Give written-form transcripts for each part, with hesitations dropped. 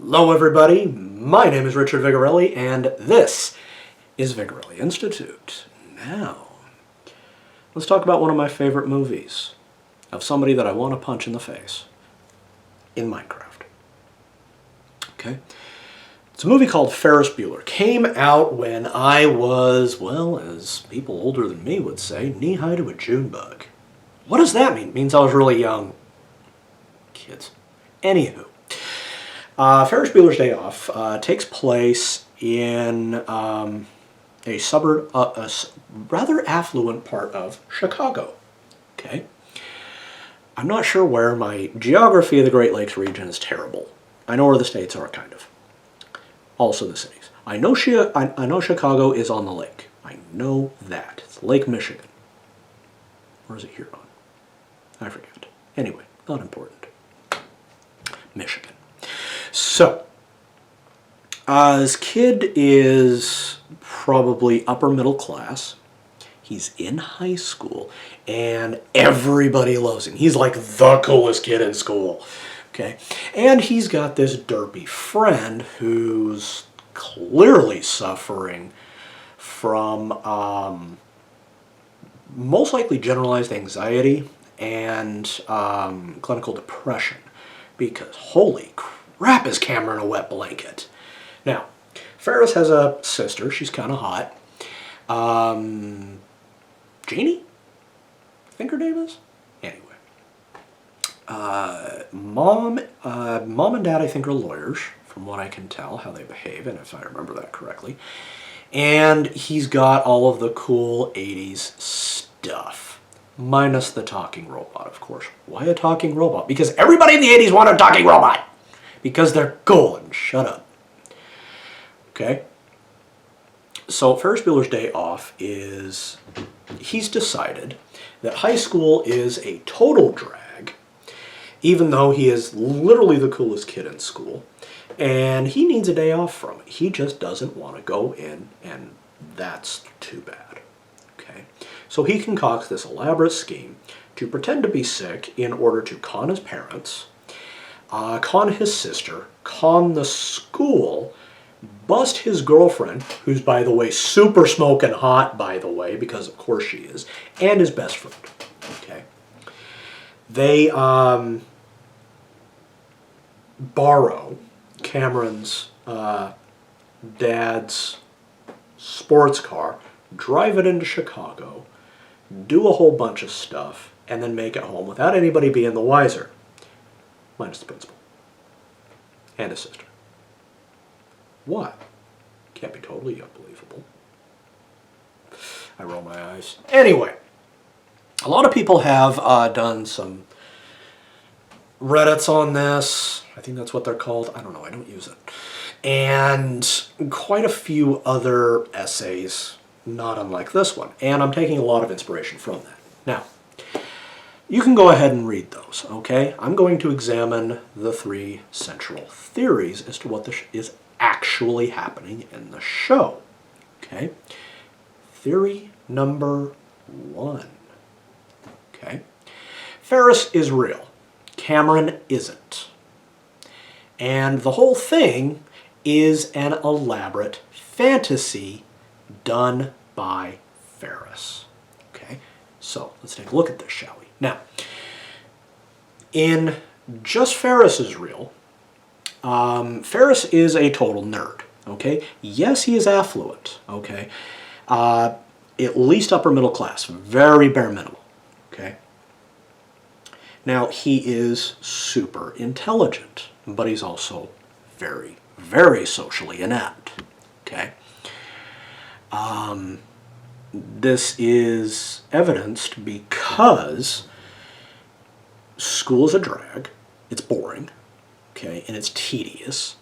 Hello everybody, my name is Richard Vigorelli and this is Vigorelli Institute. Now, let's talk about one of my favorite movies of somebody that I want to punch in the face in Minecraft. Okay? It's a movie called Ferris Bueller. Came out when I was, well, as people older than me would say, knee-high to a June bug. What does that mean? It means I was really young. Kids. Anywho. Ferris Bueller's Day Off takes place in a suburb, a rather affluent part of Chicago. Okay, I'm not sure where. My geography of the Great Lakes region is terrible. I know where the states are, kind of. Also the cities. I know Chicago is on the lake. I know that. It's Lake Michigan. Or is it Huron? I forget. Anyway, not important. Michigan. So, this kid is probably upper middle class. He's in high school, and everybody loves him. He's like the coolest kid in school. Okay, and he's got this derpy friend who's clearly suffering from most likely generalized anxiety and clinical depression, because holy crap is Cameron a wet blanket. Now, Ferris has a sister. She's kind of hot. Jeannie? I think her name is? Anyway. Mom and Dad, I think, are lawyers, from what I can tell, how they behave, and if I remember that correctly. And he's got all of the cool 80s stuff. Minus the talking robot, of course. Why a talking robot? Because everybody in the 80s wanted a talking robot! Because they're cool, and shut up. Okay? So Ferris Bueller's Day Off is, he's decided that high school is a total drag, even though he is literally the coolest kid in school, and he needs a day off from it. He just doesn't want to go in, and that's too bad. Okay? So he concocts this elaborate scheme to pretend to be sick in order to con his parents, con his sister, con the school, bust his girlfriend, who's, by the way, super smoking hot, by the way, because of course she is, and his best friend. Okay. They borrow Cameron's dad's sports car, drive it into Chicago, do a whole bunch of stuff, and then make it home without anybody being the wiser. Minus the principal. And his sister. What? Can't be totally unbelievable. I roll my eyes. Anyway, a lot of people have done some Reddits on this. I think that's what they're called. I don't know. I don't use it. And quite a few other essays, not unlike this one. And I'm taking a lot of inspiration from that. Now, you can go ahead and read those, okay? I'm going to examine the three central theories as to what is actually happening in the show, okay? Theory number one, okay? Ferris is real. Cameron isn't. And the whole thing is an elaborate fantasy done by Ferris, okay? So let's take a look at this, shall we? Now, in Just Ferris is Real, Ferris is a total nerd, okay? Yes, he is affluent, okay? At least upper middle class, very bare minimum, okay? Now, he is super intelligent, but he's also very, very socially inept, okay? This is evidenced because school is a drag, it's boring, okay, and it's tedious,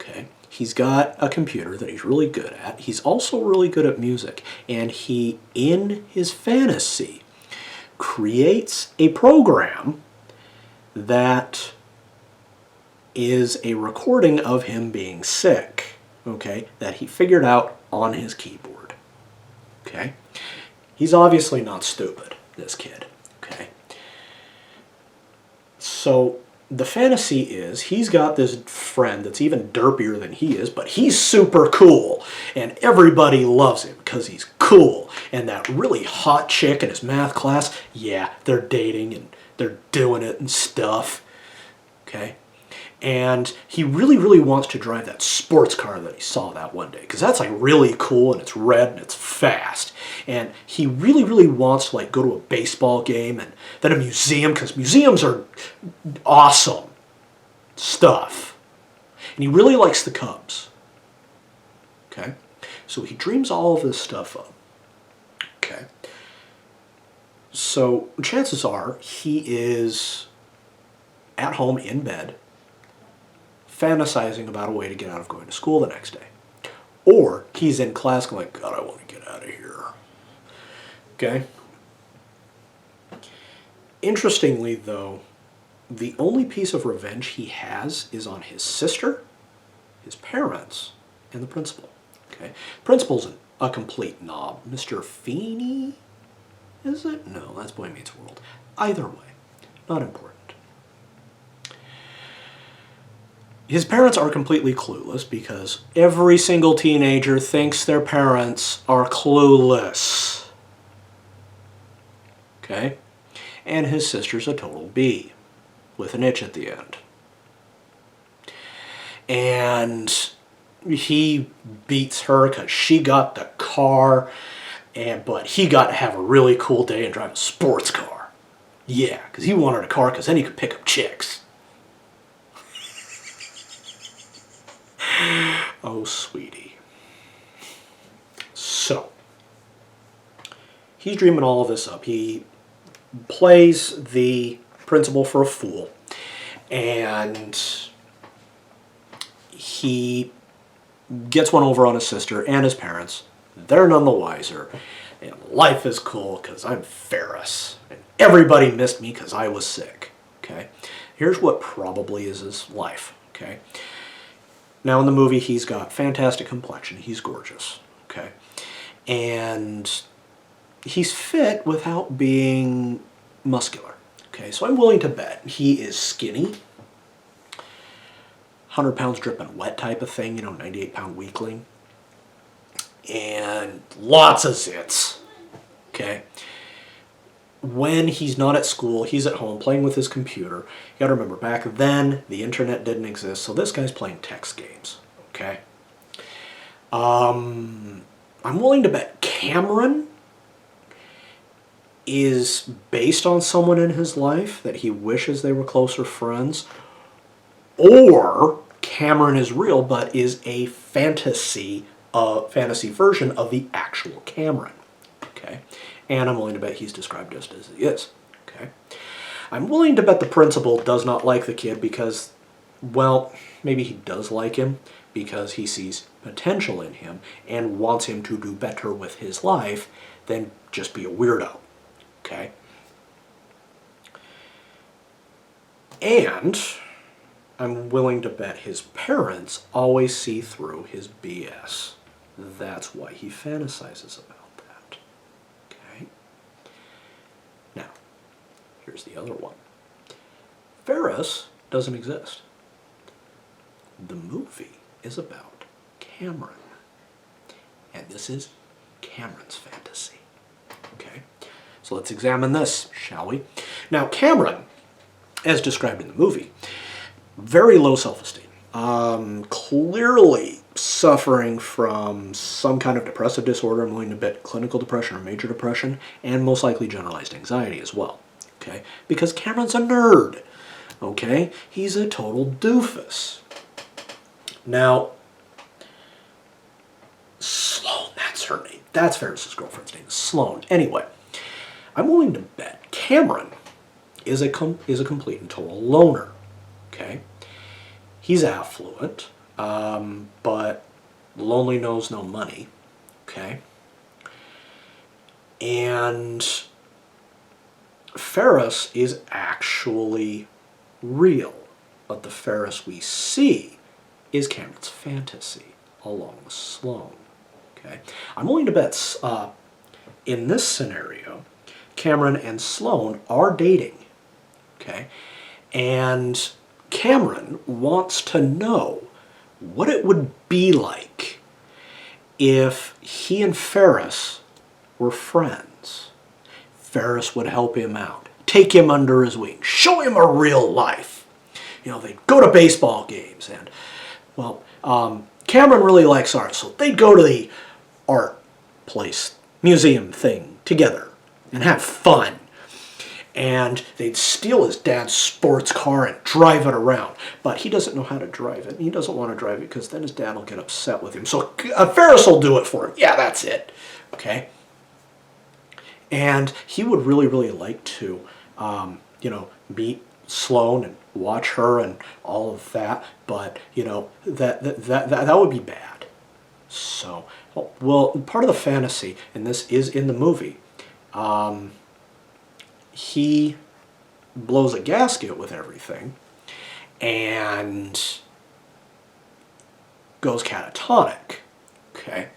okay. He's got a computer that he's really good at. He's also really good at music, and he, in his fantasy, creates a program that is a recording of him being sick, okay, that he figured out on his keyboard, okay. He's obviously not stupid, this kid, okay. So the fantasy is he's got this friend that's even derpier than he is, but he's super cool, and everybody loves him because he's cool. And that really hot chick in his math class, yeah, they're dating and they're doing it and stuff, okay? And he really, really wants to drive that sports car that he saw that one day, because that's like really cool, and it's red and it's fast. And he really, really wants to like go to a baseball game and then a museum, because museums are awesome stuff. And he really likes the Cubs. Okay? So he dreams all of this stuff up. Okay? So chances are he is at home in bed, fantasizing about a way to get out of going to school the next day. Or he's in class going, God, I want to get out of here. Okay? Interestingly, though, the only piece of revenge he has is on his sister, his parents, and the principal. Okay? Principal's a complete knob. Mr. Feeney? Is it? No, that's Boy Meets World. Either way, not important. His parents are completely clueless because every single teenager thinks their parents are clueless. Okay? And his sister's a total B with an itch at the end. And he beats her because she got the car, but he got to have a really cool day and drive a sports car. Yeah, because he wanted a car because then he could pick up chicks. Oh, sweetie. So, he's dreaming all of this up. He plays the principal for a fool, and he gets one over on his sister and his parents. They're none the wiser, and life is cool because I'm Ferris, and everybody missed me because I was sick. Okay? Here's what probably is his life. Okay? Now in the movie, he's got fantastic complexion. He's gorgeous, okay? And he's fit without being muscular, okay? So I'm willing to bet he is skinny, 100 pounds dripping wet type of thing, 98-pound weakling, and lots of zits, okay? When he's not at school, he's at home playing with his computer. You gotta remember, back then, the internet didn't exist, so this guy's playing text games, okay? I'm willing to bet Cameron is based on someone in his life that he wishes they were closer friends, or Cameron is real but is a fantasy version of the actual Cameron, okay? And I'm willing to bet he's described just as he is. Okay? I'm willing to bet the principal does not like the kid because, well, maybe he does like him because he sees potential in him and wants him to do better with his life than just be a weirdo. Okay? And I'm willing to bet his parents always see through his BS. That's why he fantasizes about that. Okay? Now, here's the other one. Ferris doesn't exist. The movie is about Cameron. And this is Cameron's fantasy. Okay? So let's examine this, shall we? Now, Cameron, as described in the movie, very low self-esteem. Clearly suffering from some kind of depressive disorder. I'm willing to bet clinical depression or major depression, and most likely generalized anxiety as well. Okay? Because Cameron's a nerd. Okay? He's a total doofus. Now, Sloane, that's her name. That's Ferris's girlfriend's name, Sloane. Anyway, I'm willing to bet Cameron is a complete and total loner. Okay? He's affluent, but lonely knows no money. Okay? And Ferris is actually real, but the Ferris we see is Cameron's fantasy, along with Sloane. Okay? I'm willing to bet in this scenario, Cameron and Sloane are dating. Okay? And Cameron wants to know what it would be like if he and Ferris were friends. Ferris would help him out, take him under his wing, show him a real life. You know, they'd go to baseball games, and, well, Cameron really likes art, so they'd go to the art place, museum thing together and have fun. And they'd steal his dad's sports car and drive it around. But he doesn't know how to drive it. And he doesn't want to drive it because then his dad will get upset with him. So Ferris will do it for him. Yeah, that's it. Okay? And he would really, really like to, you know, meet Sloane and watch her and all of that. But, you know, that would be bad. So, well, part of the fantasy, and this is in the movie, he blows a gasket with everything and goes catatonic. Okay.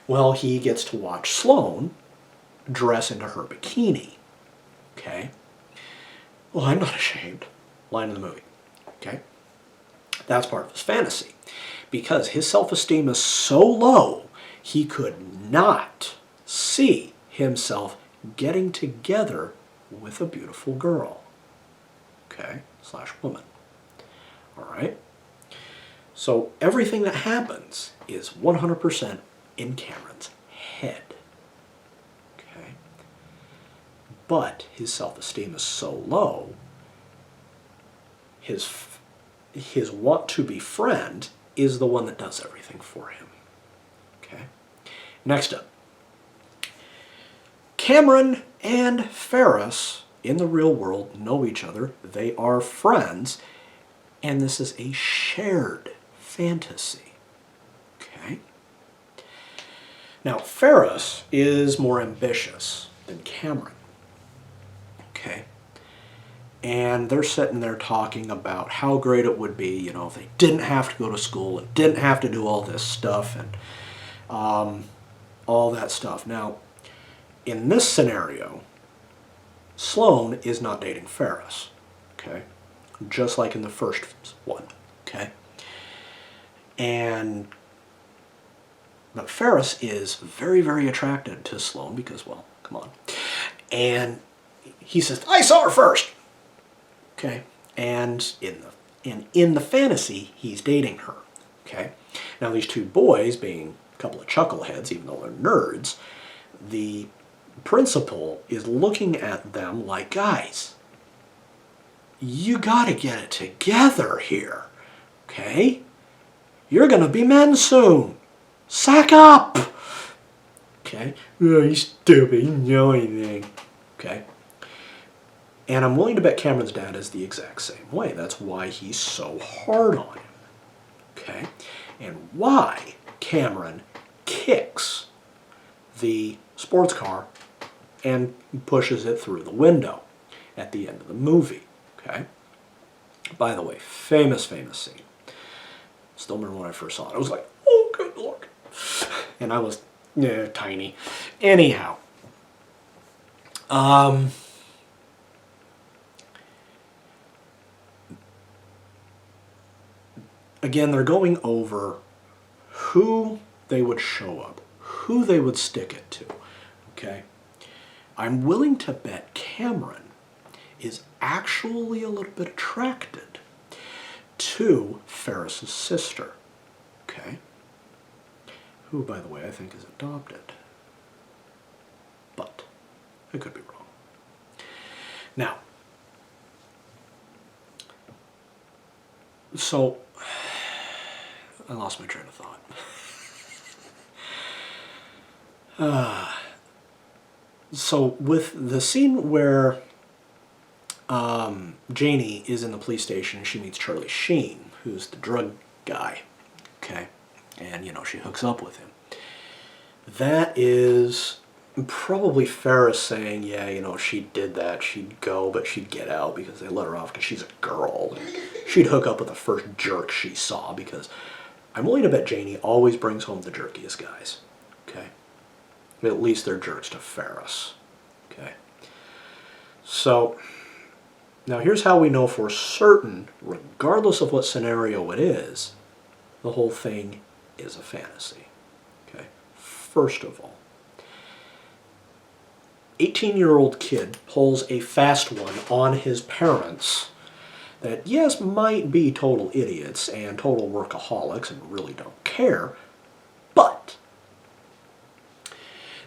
Well, he gets to watch Sloane dress into her bikini. Okay. Well, I'm not ashamed. Line in the movie. Okay. That's part of his fantasy. Because his self-esteem is so low, he could not see himself getting together with a beautiful girl. Okay? Slash woman. Alright? So everything that happens is 100% in Cameron's head. Okay? But his self-esteem is so low, his want to be friend is the one that does everything for him. Okay? Next up. Cameron and Ferris, in the real world, know each other. They are friends. And this is a shared fantasy. Okay? Now, Ferris is more ambitious than Cameron. Okay? And they're sitting there talking about how great it would be, you know, if they didn't have to go to school and didn't have to do all this stuff and all that stuff. Now, in this scenario, Sloane is not dating Ferris, okay? Just like in the first one, okay? But Ferris is very, very attracted to Sloane because, well, come on. And he says, I saw her first. Okay, and in the fantasy, he's dating her. Okay, now these two boys, being a couple of chuckleheads, even though they're nerds, the principal is looking at them like, guys, you gotta get it together here. Okay, you're gonna be men soon. Sack up. Okay, oh, you stupid, you know anything. Okay. And I'm willing to bet Cameron's dad is the exact same way. That's why he's so hard on him. Okay? And why Cameron kicks the sports car and pushes it through the window at the end of the movie. Okay? By the way, famous scene. Still remember when I first saw it. I was like, oh, good Lord. And I was tiny. Anyhow. Again, they're going over who they would show up, who they would stick it to, okay? I'm willing to bet Cameron is actually a little bit attracted to Ferris's sister, okay? Who, by the way, I think is adopted. But I could be wrong. Now, so I lost my train of thought. So with the scene where Janie is in the police station and she meets Charlie Sheen, who's the drug guy, okay, and, you know, she hooks up with him. That is probably Ferris saying, yeah, you know, she did that, she'd go, but she'd get out because they let her off because she's a girl. And she'd hook up with the first jerk she saw because I'm willing to bet Janie always brings home the jerkiest guys, okay? At least they're jerks to Ferris, okay? So, Now here's how we know for certain, regardless of what scenario it is, the whole thing is a fantasy. Okay? First of all, 18-year-old kid pulls a fast one on his parents that, yes, might be total idiots and total workaholics and really don't care, but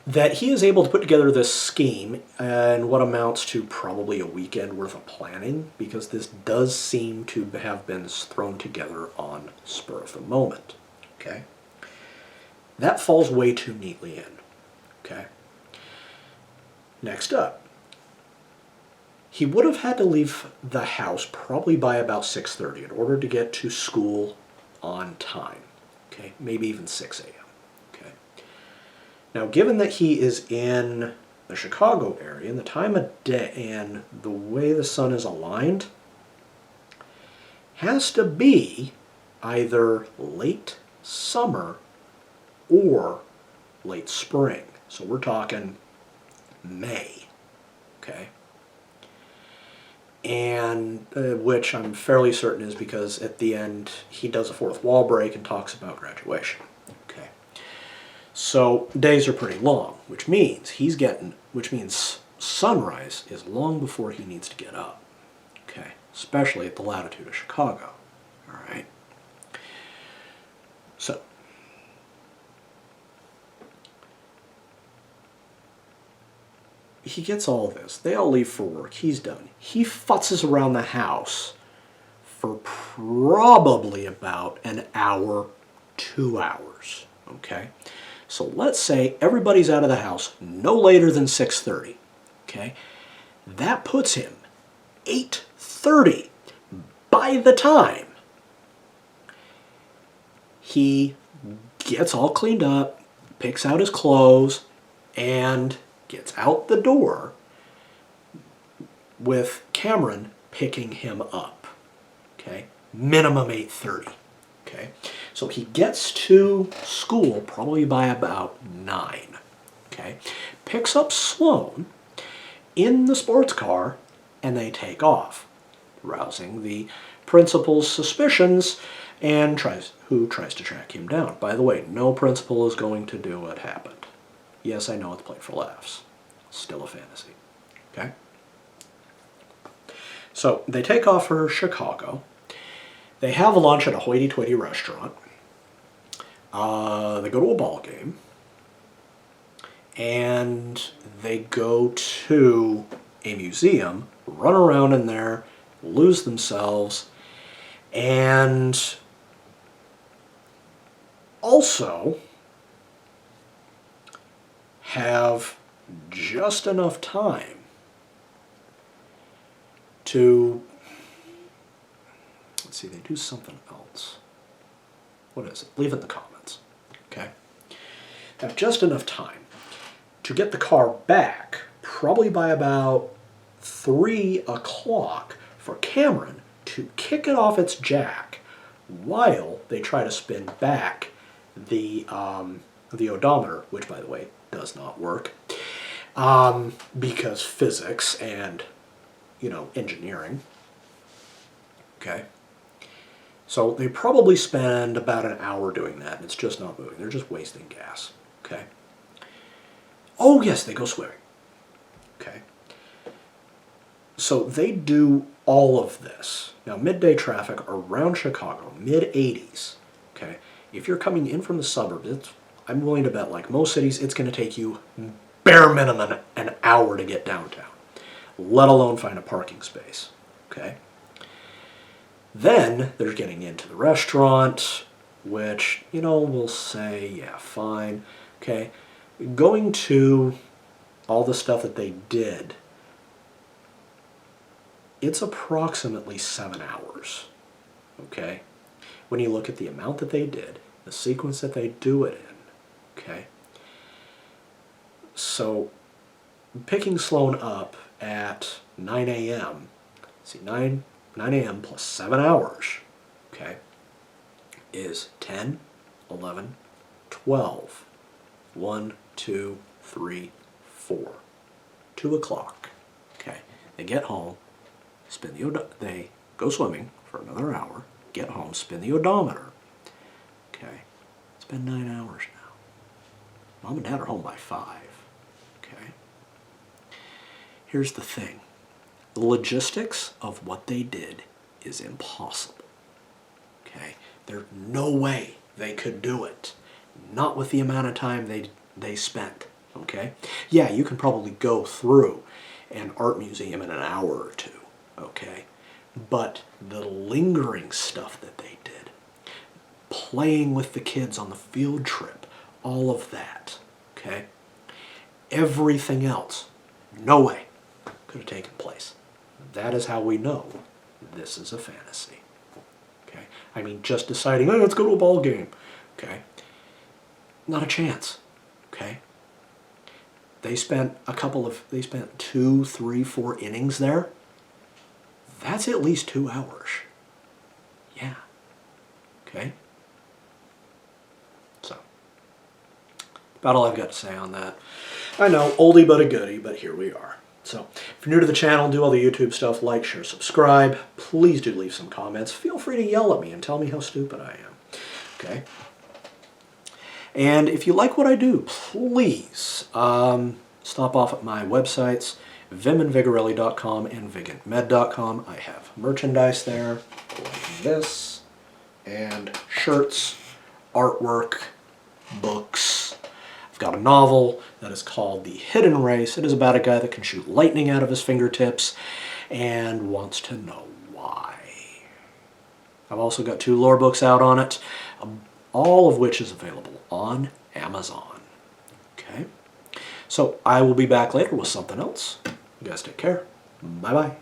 that he is able to put together this scheme and what amounts to probably a weekend worth of planning, because this does seem to have been thrown together on spur of the moment. Okay? That falls way too neatly in. Okay? Next up, he would have had to leave the house probably by about 6:30 in order to get to school on time. Okay? Maybe even 6 a.m. Now, given that he is in the Chicago area, and the time of day and the way the sun is aligned, has to be either late summer or late spring. So we're talking May, okay? And which I'm fairly certain is because at the end he does a fourth wall break and talks about graduation. So days are pretty long, which means sunrise is long before he needs to get up. Okay, especially at the latitude of Chicago. All right. So he gets all this. They all leave for work. He's done. He futzes around the house for probably about an hour, 2 hours. Okay. So let's say everybody's out of the house no later than 6:30, okay? That puts him 8:30 by the time he gets all cleaned up, picks out his clothes, and gets out the door with Cameron picking him up, okay? Minimum 8:30, okay? So he gets to school probably by about 9, okay? Picks up Sloane in the sports car, and they take off, rousing the principal's suspicions, and tries to track him down. By the way, no principal is going to do what happened. Yes, I know it's played for laughs. Still a fantasy, okay? So they take off for Chicago. They have lunch at a hoity-toity restaurant. They go to a ball game. And they go to a museum, run around in there, lose themselves, and also have just enough time to, let's see, they do something else. What is it? Leave it in the comments, okay? Have just enough time to get the car back, probably by about 3 o'clock, for Cameron to kick it off its jack while they try to spin back the odometer, which, by the way, does not work, because physics and, engineering. Okay. So they probably spend about an hour doing that, and it's just not moving. They're just wasting gas. Okay. Oh, yes, they go swimming. Okay. So they do all of this. Now, midday traffic around Chicago, mid-80s. Okay. If you're coming in from the suburbs, I'm willing to bet, like most cities, it's going to take you bare minimum an hour to get downtown, let alone find a parking space. Okay. Then they're getting into the restaurant, which, we'll say, yeah, fine. Okay. Going to all the stuff that they did, it's approximately 7 hours. Okay. When you look at the amount that they did, the sequence that they do it in. Okay. So picking Sloane up at 9 a.m., see, 9 a.m. plus 7 hours, okay, is 10, 11, 12, 1, 2, 3, 4, 2 o'clock, okay. They get home, they go swimming for another hour, get home, spin the odometer. Okay, it's been 9 hours now. Mom and Dad are home by 5. Okay. Here's the thing. The logistics of what they did is impossible. Okay, there's no way they could do it. Not with the amount of time they spent. Okay, yeah, you can probably go through an art museum in an hour or two. Okay, but the lingering stuff that they did, playing with the kids on the field trip, all of that. Okay, everything else, no way could have taken place. That is how we know this is a fantasy. Okay, I mean, just deciding, oh, let's go to a ball game. Okay, not a chance. Okay, they spent 2, 3, 4 innings there. That's at least 2 hours. Yeah. Okay. So, about all I've got to say on that. I know, oldie but a goodie, but here we are. So, if you're new to the channel, do all the YouTube stuff, like, share, subscribe. Please do leave some comments. Feel free to yell at me and tell me how stupid I am. Okay? And if you like what I do, please stop off at my websites, vimandvigorelli.com and vigantmed.com. I have merchandise there, like this, and shirts, artwork, books. I've got a novel that is called The Hidden Race. It is about a guy that can shoot lightning out of his fingertips and wants to know why. I've also got 2 lore books out on it, all of which is available on Amazon. Okay? So I will be back later with something else. You guys take care. Bye-bye.